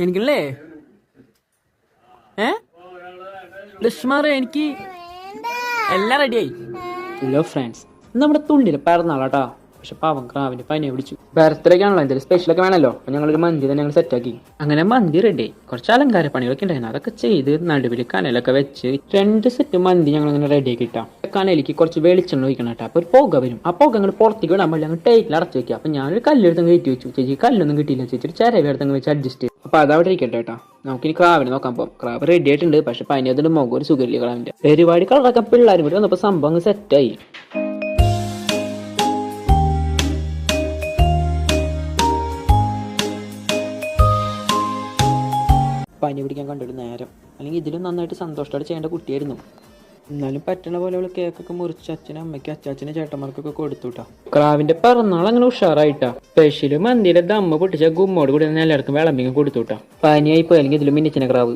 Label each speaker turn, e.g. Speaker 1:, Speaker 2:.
Speaker 1: എനിക്കല്ലേ ലക്ഷ്മാറേ എനിക്ക് എല്ലാം റെഡിയായി. ഹലോ ഫ്രണ്ട്സ്, നമ്മുടെ തുള്ളിയിൽ പിറന്നാളാട്ടാ. പക്ഷെ പാവം ക്രാവിന്റെ പനിയെ പിടിച്ചു. ബർത്ത്ഡേക്കാണല്ലോ, എന്തെങ്കിലും സ്പെഷ്യലൊക്കെ വേണമല്ലോ. അപ്പൊ ഞങ്ങളൊരു മന്തി തന്നെ ഞങ്ങൾ സെറ്റാക്കി. അങ്ങനെ മന്തി റെഡി. കുറച്ച് അലങ്കാര പണികളൊക്കെ ഉണ്ടായിരുന്നു, അതൊക്കെ ചെയ്ത് നടുവിൽ കനലൊക്കെ വെച്ച് 2 സെറ്റ് മന്തി ഞങ്ങൾ അങ്ങനെ റെഡി ആക്കി ഇട്ടാ. കനലിക്ക് കുറച്ച് വെളിച്ചെണ്ണ ഒഴിക്കണം കേട്ടോ. അപ്പൊ ഒരു പുക വരും. ആ പുക ഞങ്ങൾ പുറത്തേക്ക് വിടാൻ പറ്റില്ല, അങ്ങ് ടൈറ്റിൽ അടച്ചു വെക്കുക. അപ്പൊ ഞാനൊരു കല്ലെടുത്തങ്ങ് കയറ്റി വെച്ചു. ചേച്ചി കല്ലൊന്നും കിട്ടിയില്ല, ചേച്ചി ഒരു ചിരവ എടുത്തങ്ങ് വെച്ച് അഡ്ജസ്റ്റ് ചെയ്തു. അപ്പൊ അതവിടെ ഇരിക്കട്ടെ കേട്ടോ. നമുക്കിനി ക്രാവിനെ നോക്കാൻ പോകും. ക്രാവ് റെഡി ആയിട്ടുണ്ട്, പക്ഷെ പനി അതിന്റെ മുഖം ഒരു സുഖമില്ല ക്രാവിന്റെ. പരിപാടി കളറാക്കാൻ പിള്ളേരും കൂടി വന്നപ്പോ സംഭവം അങ്ങ് സെറ്റായി. പനി പിടിക്കാൻ കണ്ടൊരു നേരം, അല്ലെങ്കിൽ ഇതിലും നന്നായിട്ട് സന്തോഷത്തോടെ ചെയ്യേണ്ട കുട്ടിയായിരുന്നു. എന്നാലും പറ്റണ പോലെ അവള് കേക്കൊക്കെ മുറിച്ച് അച്ഛനും അമ്മയ്ക്ക് അച്ചാച്ചനും ചേട്ടന്മാർക്കൊക്കെ കൊടുത്തുട്ടാ. ക്രാവിന്റെ പിറന്നാൾ അങ്ങനെ ഉഷാറായിട്ടാ. സ്പെഷ്യല് മന്തിയിലെ ദമ്മ പൊട്ടിച്ച ഗുമ്മോട് കൂടി എല്ലാവർക്കും വിളമ്പിങ്ങ് കൊടുത്തുട്ടാ. പനിയായി പോയി, അല്ലെങ്കിൽ ഇതിലും മിന്നിച്ചിനെ ക്രാവ്.